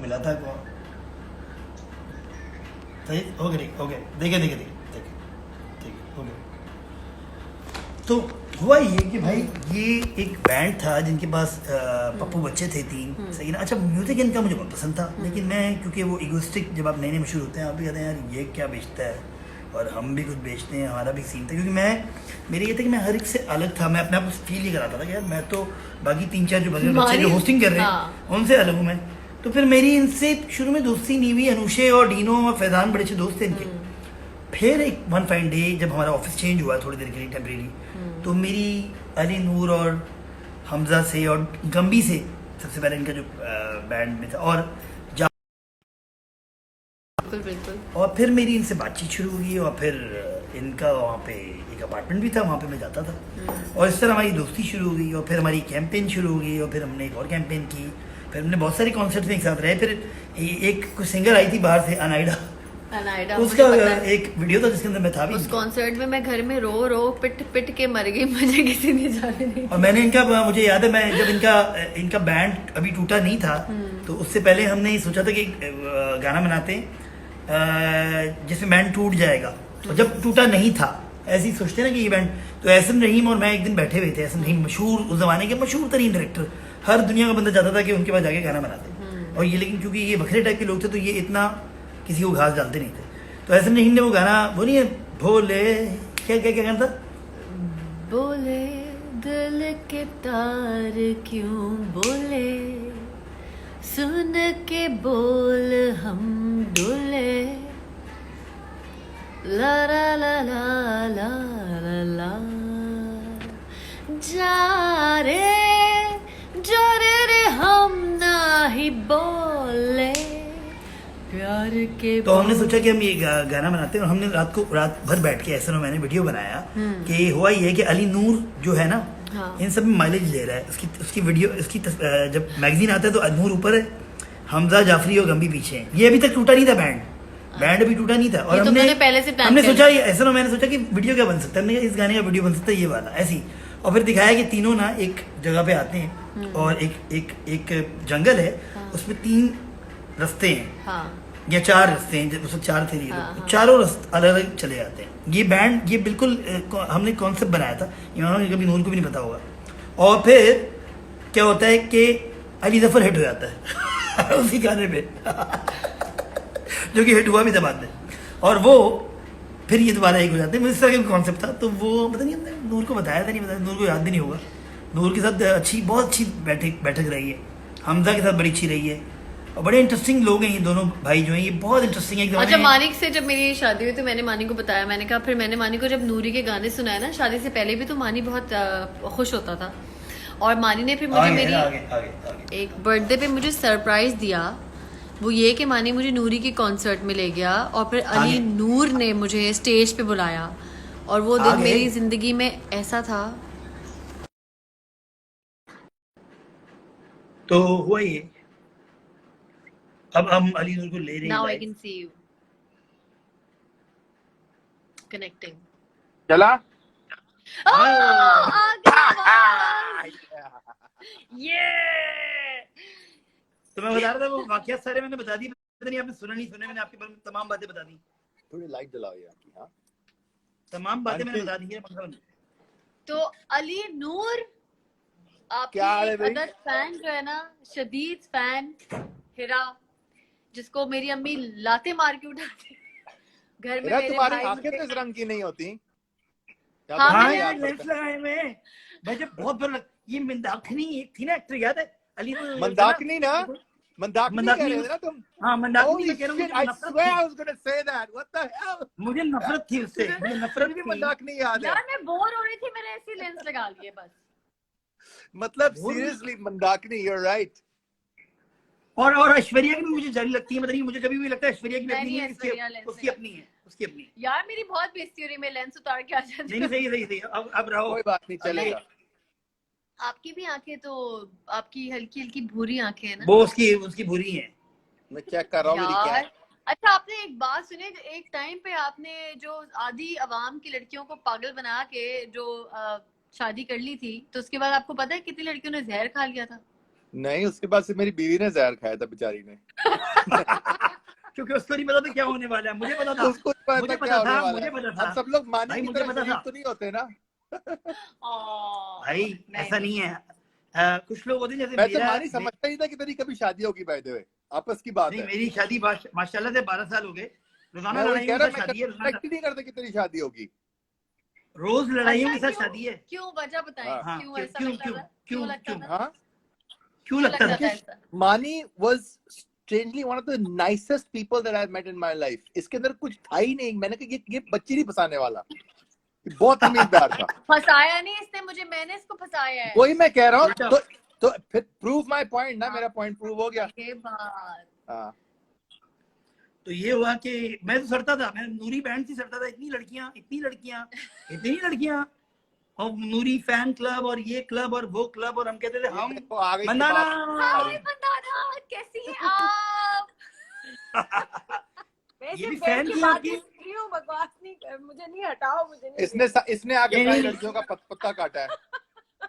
मिला था को सही हो गया हो गया देखे देखे देखे देखे ठीक है हो गया। तो हुआ ये कि भाई ये एक बैंड था जिनके पास पप्पू बच्चे थे 3 सही ना। अच्छा म्यूजिक इनका मुझे बहुत पसंद था लेकिन मैं क्योंकि वो इगोस्टिक जब आप नए नए मशहूर होते हैं आप भी कहते हैं यार ये क्या बेचता है और हम भी कुछ बेचते हैं हमारा भी सीन था क्योंकि मैं मेरे ये था कि मैं हर एक से अलग था। मैं अपने आप को फील ही कराता था कि यार मैं तो बाकी 3-4 जो बच्चे जो होस्टिंग कर रहे हैं उनसे अलग हूँ मैं। तो फिर मेरी इनसे शुरू में दोस्ती नहीं हुई। अनुषे और डीनो और फैजान बड़े अच्छे दोस्त थे इनके। फिर एक वन फाइन डे जब हमारा ऑफिस चेंज हुआ थोड़ी देर के लिए टेम्परेरी तो मेरी अली नूर और हमजा से और गम्बी से सबसे पहले इनका जो बैंड में था और बिल्कुल बिल्कुल और फिर मेरी इनसे बातचीत शुरू हुई और फिर इनका वहाँ पे एक अपार्टमेंट भी था वहाँ पे मैं जाता था और इस तरह हमारी दोस्ती शुरू हुई और फिर हमारी कैंपेन शुरू हो गई और फिर हमने एक और कैंपेन की। फिर हमने बहुत सारे कॉन्सर्ट में एक साथ रहे। फिर एक कुछ सिंगर आई थी बाहर से अनाइडा उसका एक वीडियो था जिसके अंदर मैं था भी। उस कॉन्सर्ट में मैं घर में रो रो पिट पिट के मर गई, मुझे किसी ने जाने नहीं। और मैंने इनका मुझे याद है मैं जब इनका बैंड अभी टूटा नहीं था तो उससे पहले हमने सोचा था कि गाना बनाते हैं जिसमें बैंड टूट जाएगा और जब टूटा नहीं था ऐसे ही सोचते ना कि ये बैंड। तो एहसन रहीम और मैं एक दिन बैठे हुए थे। एहसन रहीम मशहूर उस जमाने के मशहूर तरीन डायरेक्टर, हर दुनिया का बंदा चाहता था कि उनके पास जाके गाना बनाते और ये लेकिन क्योंकि ये बखरे टाइप के लोग थे तो ये इतना किसी को घास डालते नहीं थे। तो एहसन रहीम ने वो गाना वो नहीं है भोले क्या क्या क्या गाना था बोले दिल के तार क्यों बोले सुन के बोल हम डोले ला ला ला ला ला ला ला जा रे हम ना ही बोले प्यार के। तो हमने सोचा कि हम ये गाना बनाते हैं और हमने रात भर बैठ के ऐसा मैंने वीडियो बनाया कि हुआ ये है कि अली नूर जो है ना इन सब में माइलेज ले रहा है। उसकी वीडियो जब मैगजीन आता है तो नूर ऊपर है, हमजा जाफरी और गम्बी पीछे हैं। ये अभी तक टूटा नहीं था बैंड अभी टूटा नहीं था और हमने सोचा ऐसा मैंने सोचा कि वीडियो क्या बन सकता है। हमने इस गाने का वीडियो बन सकता है ये वाला ऐसी। और फिर दिखाया कि तीनों ना एक जगह पे आते हैं और एक जंगल है उसमें 3 रास्ते हैं या 4 रास्ते हैं उसमें 4 थे तो चारों रास्ते अलग अलग चले जाते हैं। ये बैंड ये बिल्कुल हमने कॉन्सेप्ट बनाया था, इन्होंने कभी नूर को भी नहीं पता होगा। और फिर क्या होता है कि अली जफर हिट हो जाता है उसी गाने में जो कि हिट हुआ भी था बाद में और वो फिर ये दोबारा एक हो जाते हैं। इस तरह का कॉन्सेप्ट था। तो वो पता नहीं हमने नूर को बताया था नहीं बताया, नूर को याद भी नहीं होगा। नूर के साथ बहुत अच्छी बैठक रही है, हमजा के साथ बड़ी अच्छी रही है और बड़े इंटरेस्टिंग लोग हैं ये दोनों भाई जो हैं ये बहुत इंटरेस्टिंग है। अच्छा मानिक से जब मेरी शादी हुई तो मैंने मानी को बताया, मैंने कहा फिर मैंने मानी को जब नूरी के गाने सुनाए ना शादी से पहले भी तो मानी बहुत खुश होता था और मानी ने फिर मुझे मेरी एक बर्थडे पे मुझे सरप्राइज दिया। वो ये कि मानी मुझे नूरी के कॉन्सर्ट में ले गया और फिर अली नूर ने मुझे स्टेज पे बुलाया और वो दिन मेरी जिंदगी में ऐसा था। तो हुआ ये अब हम अली नूर को ले रहे हैं। Now I can see you connecting चला ये तो मैं बता रहा था वो वाकयात सारे मैंने बता दी, पता नहीं आपने सुना नहीं सुना। मैंने आपके बारे में तमाम बातें बता दी। थोड़ी लाइट जलाओ यार की। हाँ तमाम बातें मैंने बता दी है। तो अली नूर आपकी एक अदर फैन जो है ना, शदीद फैन हिरा, जिसको मेरी अम्मी लाते मार के उठाती घर में। मेरे तुम्हारी आंखें तो इस रंग की नहीं होती। हाँ यार लेंस लगाए मैं जब बहुत बार ये मंदाकिनी एक थी ना एक्टर याद है अली मंदाकिनी ना मंदाकिनी कह रहे थे ना तुम। हाँ मंदाकिनी मैं कह रहा हूँ। I swear I was going to say that. What the hell? मुझे नफरत थी उससे, मुझे नफरत थी। मंदाकिनी याद है यार, मैं बोर हो रही थी, मैंने ऐसी लेंस लगा लिए बस। मतलब सीरियसली मंदाकिनी, you're right. और ऐश्वर्या की भी मुझे जारी लगती है, मतलब मुझे कभी भी लगता है ऐश्वर्या की भी अपनी है, उसकी अपनी है, उसकी अपनी। यार मेरी बहुत बेइज्जती हो रही है, मैं लेंस उतार के आ जाती हूं। नहीं सही अब रहो, कोई बात नहीं चलेगा। आपकी भी आंखें तो आपकी हल्की हल्की भूरी आंखें हैं ना। वो उसकी भूरी हैं। मैं चेक कर रहा हूँ मेरी क्या। अच्छा आपने एक बात सुनी, एक टाइम पे आपने जो आधी अवाम की लड़कियों को पागल बना के जो शादी कर ली थी, तो उसके बाद आपको पता है कितनी लड़कियों ने जहर खा लिया था? नहीं, उसके बाद से मेरी बीवी ने जहर खाया था बेचारी ने। क्योंकि उसको नहीं पता था क्या होने वाला है, मुझे पता था, उसको नहीं पता मुझे क्या पता होने था, वाला मुझे है। पता था हम सब लोग मानी भाई, की मुझे तरह पता शरीफ था तो नहीं होते ना। भाई, ऐसा नहीं। नहीं है। कुछ लोग होते हैं जैसे मैं तो मेरा मानी समझता ही था कि तेरी कभी शादी होगी, बाय द वे, आपस की बात नहीं, है। मेरी शादी माशाल्लाह से 12 साल हो गए, रोजाना मैं वही लड़ाइयों कह के रहा, साथ मैं शादी है, एक्सपेक्ट ही नहीं करता कि तेरी शादी होगी। रोज लड़ाइयों अच्छा, के साथ क्यों शादी है। क्यों वजह बताएं, हाँ। हाँ, क्यों क्यों ऐसा क्यों लगता क्यों था, क्यों क्यों लगता क्यों था, हाँ, क्यों क्यों लगता लगता था? था क्योंकि ऐसा? मानी was strangely one of the nicest people that I've met in my life. इसके अंदर कुछ था ही नहीं। मैंने कहा ये बच्ची नहीं फंसाने वाला, ये बहुत अमीनदार था। फंसाया नहीं इसने मुझे, मैंने इसको फंसाया है। वही मैं कह रहा हूँ। उल्टा। तो फिर प्रूव माय पॉइंट ना, हाँ। मेरा पॉइंट प्रूव हो गया। ये बात। हाँ। तो ये हुआ कि मैं तो सड़ता था, मैं नूरी बैंड से सड़ता था, इतनी लड़कियां इतनी लड़कियां, और नूरी फैन क्लब और ये क्लब और वो क्लब, और हम कहते थे हम वो आ गई मंदाना। हाय मंदाना, कैसी हैं आप? ये भी फैन थी आपकी? बकवास नहीं कर, मुझे नहीं हटाओ, मुझे नहीं। इसने आके ये सारी नहीं। लड़कियों का पत्ता काटा है।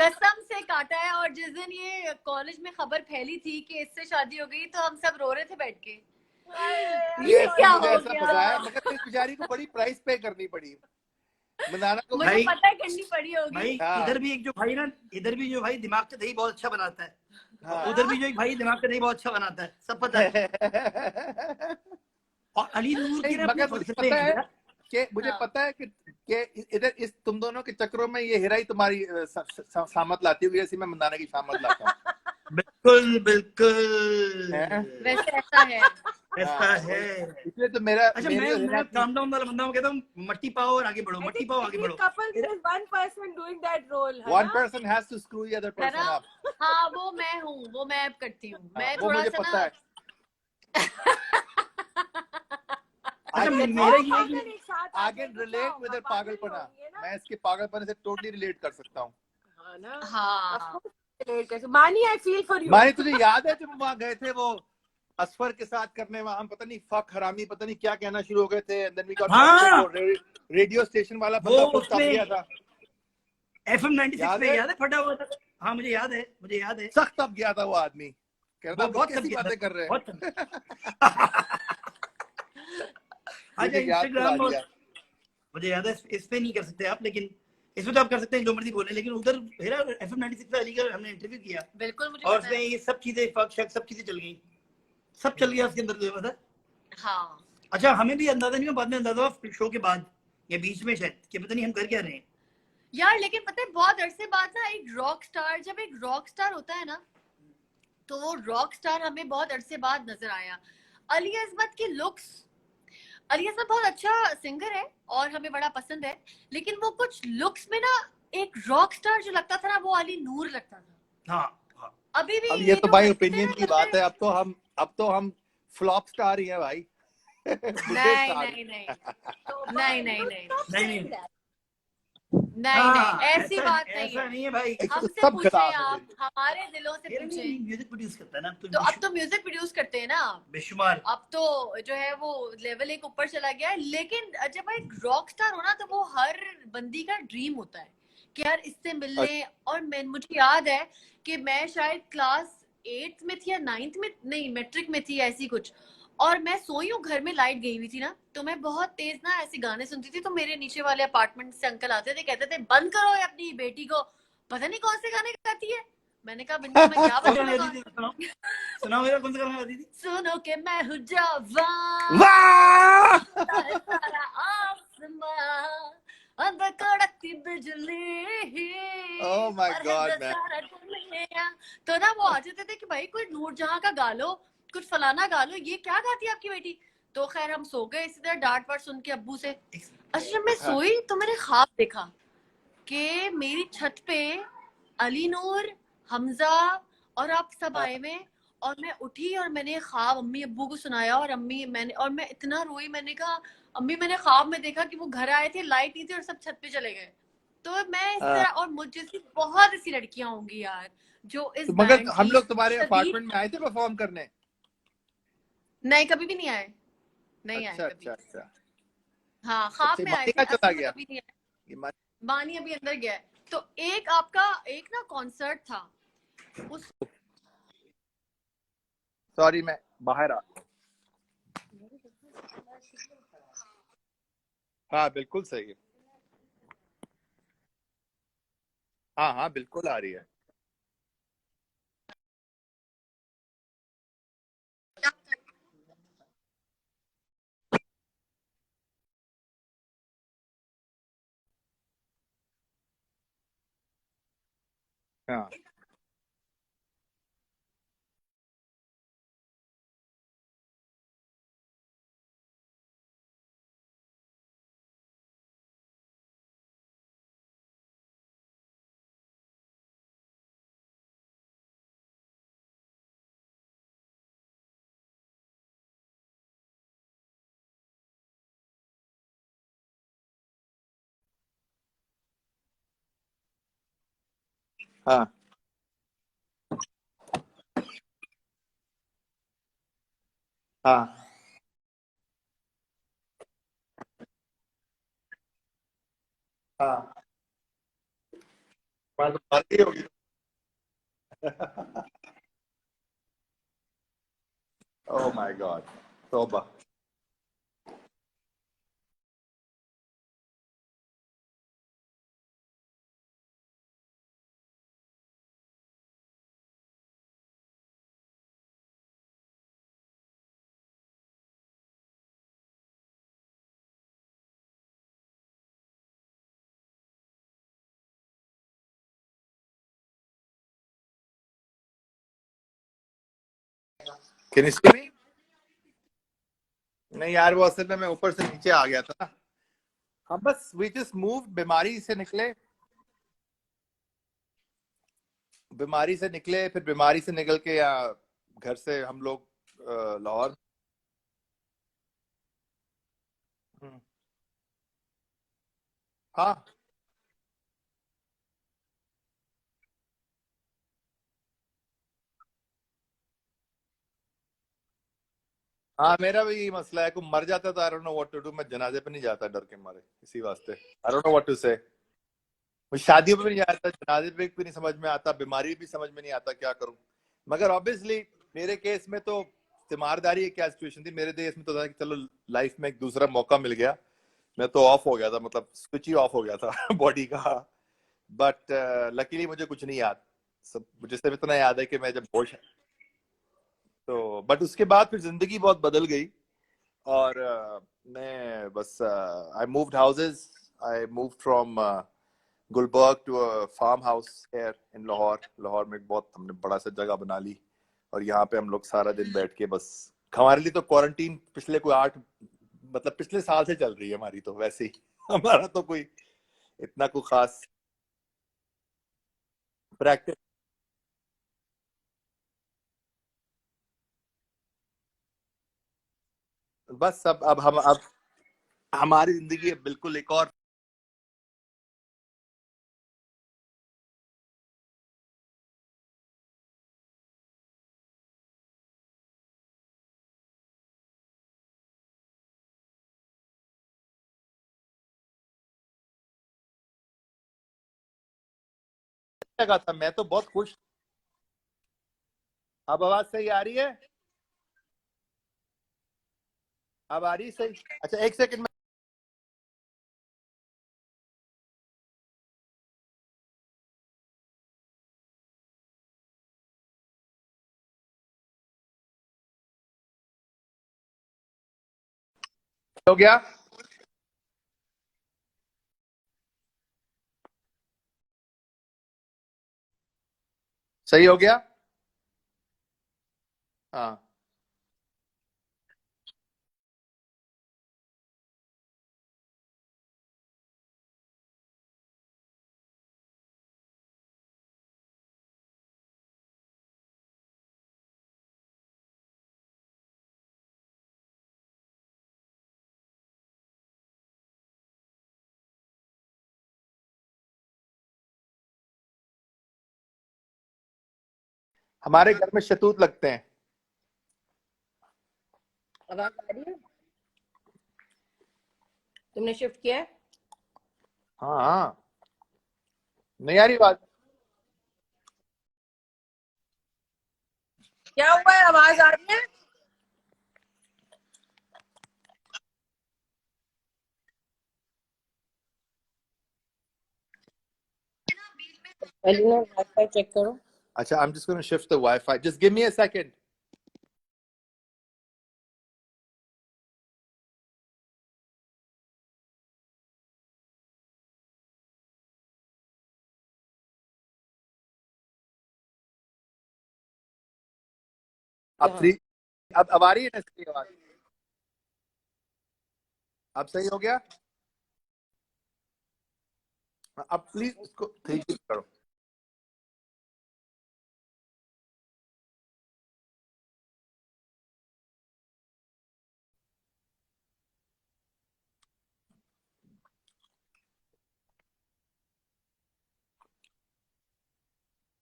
कसम से काटा है। और जिस दिन ये कॉलेज में खबर फैली थी कि इससे शादी हो गई, तो हम सब रो रहे थे बैठ के। ये क्या मुझे हो ऐसा गया? फंसाया, मगर इस बेचारी को बड़ी प्राइस पे करनी पड़ी मंदाना को। मुझे भाई- पता है करनी पड़ी होगी। भाई हाँ। इधर भी एक जो भाई ना, इधर भी जो भाई दिमाग का दही बहुत अच्छा बनाता है, हाँ। उधर भी जो एक भाई दिमाग का दही बहुत अच्छा बनाता है, सब पता है। और अली नूर की नहीं, ना अपने मगर मुझे फलसफे पता है हैं। कि मुझे हाँ। पता है कि इधर इस तुम दोनों के चक्करों में ये हीरा ही तुम्हारी शामत लाती होगी, जैसे मैं मंदाना की शामत लाता हूँ। बिल्कुल बिल्कुल हैं? वैसे ऐसा है। ऐसा हाँ, है। इसलिए तो मेरा अच्छा, मेरी और मैं हिना की काम डाउन वाला बंदा हूँ, कहता हूँ मट्टी पाओ और आगे बढ़ो, मट्टी पाओ आगे बढ़ो। couple there is one person doing that role, है one ना? person has to screw the other है person ना? up। हाँ, वो मैं हूँ, वो मैं अब करती हूँ। मैं वो थोड़ा मुझे सा पता ना है। अच्छा, I can मेरा ये है पागल कि एक साथ I आके can तो relate क्या with her होगा, पागल ही पागलपना। होंगे ना? मैं इसके पागलपने से टोटली रिलेट कर सकता हूँ। हाँ ना? हाँ। Of course relate कर सकते। मानी, I feel for you. मानी, तुझे याद है जब वहां गए थे वो असफर के साथ करने, वहां हम पता नहीं फक हरामी पता नहीं क्या कहना शुरू हो गए थे, and then we got हाँ। busted, वो रेडियो स्टेशन वाला वो बंदा खुद तप उसमें गया था। FM 96 याद में है? याद है फटा हुआ था। हाँ, मुझे याद है। सख्त तप गया था वो आदमी। कह रहा था वो बहुत कैसी थक गया बातें था, कर रहे हैं। बहुत थक- अच्छा, मुझे याद इंस्टाग्राम दिला और दिया। मुझे याद है, इस पे नहीं कर सकते आप, लेकिन इसमें तो आप कर सकते हैं जो मर्जी बोले, लेकिन उधर मेरा FM 96 पे अली का हमने इंटरव्यू किया, बिल्कुल मुझे और पता उसमें है। ये सब चीजें फक शक सब चीजें चल गई, सब चल गया उसके अंदर, तुझे पता है? हाँ। अच्छा, हमें भी अंदाजा नहीं हुआ, बाद में अंदाजा हुआ शो के बाद या बीच में शायद, कि पता नहीं हम कर क्या रहे हैं। यार लेकिन पता है, बहुत अरसे बाद ना एक रॉक स्टार, जब एक रॉक स्टार होता है ना, तो वो रॉक स्टार हमें बहुत अरसे बाद नजर आया। अली अज़मत की लुक्स, अली अज़मत बहुत अच्छा सिंगर है और हमें बड़ा पसंद है, लेकिन वो कुछ लुक्स में ना एक रॉक स्टार जो लगता था ना, वो अली नूर लगता था। हाँ, हाँ। अभी भी अब ये तो जो भाई हरकतें ओपिनियन ना की लगता बात है। अब तो हम फ्लॉप स्टार ही हैं भाई। बुड्ढे नहीं स्टार। नहीं नहीं So, नहीं but नहीं you नहीं stop नहीं, saying नहीं। that. नहीं हाँ, नहीं, ऐसी बात नहीं ऐसा है। नहीं है भाई। एक तो हमसे सब पूछे खराब है आप, मेरी। हमारे दिलों से मेरा पूछे। नहीं, म्यूजिक प्रोड्यूस करता है ना, तो अब तो म्यूजिक प्रोड्यूस करते हैं ना आप। बेशुमार। अब तो जो है वो लेवल एक ऊपर चला गया है। लेकिन जब एक रॉक स्टार हो ना, तो वो हर बंदी का ड्रीम होता है कि यार इससे मिलने। और मुझे याद है कि मैं शायद क्लास 8 में थी या 9th में, नहीं मैट्रिक में थी ऐसी कुछ, और मैं सोई हूँ, घर में लाइट गई हुई थी ना, तो मैं बहुत तेज ना ऐसे गाने सुनती थी। तो मेरे नीचे वाले अपार्टमेंट से अंकल आते थे, कहते थे बंद करो अपनी बेटी को, पता नहीं कौन से गाने गाती है। मैंने कहा बिंदु मैं क्या कौन सा बजाऊं? गाती थी? सुनाओ मेरा, कौन सा गाना गाती थी? सुनो के मैं हूँ जवान, वाह! सारा आसमां, अंदर कड़कती बिजली, Oh my और God, है man. सारा दुनिया। तो ना वो आ जाते थे कि भाई कोई नूरजहां का गा लो, कुछ फलाना गा लो, ये क्या गाती है आपकी बेटी। तो खैर हम सो गए इसी तरह डांट वाट सुन के अब्बू से। अच्छा, जब मैं सोई तो मैंने ख्वाब देखा कि मेरी छत पे अली नूर, हमजा और आप सब आए हुए, और मैं उठी और मैंने ख्वाब अम्मी अब्बू को सुनाया, और मैं इतना रोई। मैंने कहा अम्मी, मैंने ख्वाब में देखा कि वो घर आए थे, लाइट नहीं थी और सब छत पे चले गए। तो मैं इस तरह, और मुझ जैसी बहुत ऐसी लड़कियां होंगी यार जो इस मगर बैंड हम की लोग तुम्हारे शदीद- अपार्टमेंट में आए थे परफॉर्म करने। नहीं, कभी भी नहीं आए, नहीं अच्छा आए कभी। अच्छा अच्छा। हाँ, ख्वाब अच्छा, में आए मानी थे, का चला असल में गया। कभी नहीं आए। ये मा- बानी अभी अंदर गया है। तो एक आपका एक ना कॉन्सर्ट था, उस सॉरी मैं बाहर आ। हाँ बिल्कुल सही है। हाँ हाँ बिल्कुल आ रही है। हाँ हाँ हाँ हाँ। बात तो बात ही होगी। Oh my God. तौबा। कैन यू सी मी? नहीं यार वो असल में मैं ऊपर से नीचे आ गया था ना। हाँ बस वी जस्ट मूव, बीमारी से निकले। बीमारी से निकले, फिर बीमारी से निकल के यहाँ घर से हम लोग लाहौर। हम्म, हाँ हाँ मेरा भी यही मसला है। कोई मर जाता तो I don't know what to do. मैं जनाजे पे नहीं जाता डर के मारे, इसी वास्ते I don't know what to say. मुझे शादियों पे भी नहीं जाता, जनाजे पे भी नहीं समझ में आता, बीमारी भी समझ में नहीं आता क्या करूं। मगर ऑब्वियसली मेरे केस में तो तीमारदारी एक क्या सिचुएशन थी मेरे देश में, तो था कि चलो लाइफ में एक दूसरा मौका मिल गया। मैं तो ऑफ हो गया था, मतलब स्विच ही ऑफ हो गया था बॉडी का। बट लकीली मुझे कुछ नहीं याद। सब मुझे सिर्फ इतना याद है कि मैं जब होश, तो बट उसके बाद फिर जिंदगी बहुत बदल गई। और मैं बस I moved houses. I move from Gulberg to a farm house here in Lahore. Lahore में एक बहुत हमने बड़ा सा जगह बना ली, और यहाँ पे हम लोग सारा दिन बैठ के बस, हमारे लिए तो क्वारंटीन पिछले कोई 8, मतलब पिछले साल से चल रही है हमारी तो वैसे ही हमारा तो कोई इतना कोई खास प्रैक्टिस। बस अब हम अब हमारी जिंदगी अब बिल्कुल एक और जगह था। मैं तो बहुत खुश। अब आवाज सही आ रही है? अब आ रही है सही? अच्छा एक सेकंड में हो गया। सही हो गया। हाँ हमारे घर में शतूत लगते हैं। आवाज आ रही है? तुमने शिफ्ट किया है? हाँ हाँ। नहीं आ रही बात? क्या हुआ है, आवाज आ रही है? एलिना वाईफाई चेक करो। अच्छा, I'm just going to shift the Wi-Fi. Just give me a second. अब यहाँ। फ्री, अब आ रही है ना इसकी आवाज? अब सही हो गया? अब प्लीज इसको 3G करो।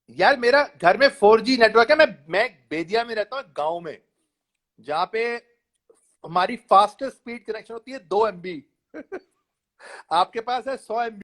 यार मेरा घर में 4G नेटवर्क है। मैं बेदिया में रहता हूँ, गांव में, जहाँ पे हमारी फास्टेस्ट स्पीड कनेक्शन होती है 2 MB। आपके पास है 100 MB।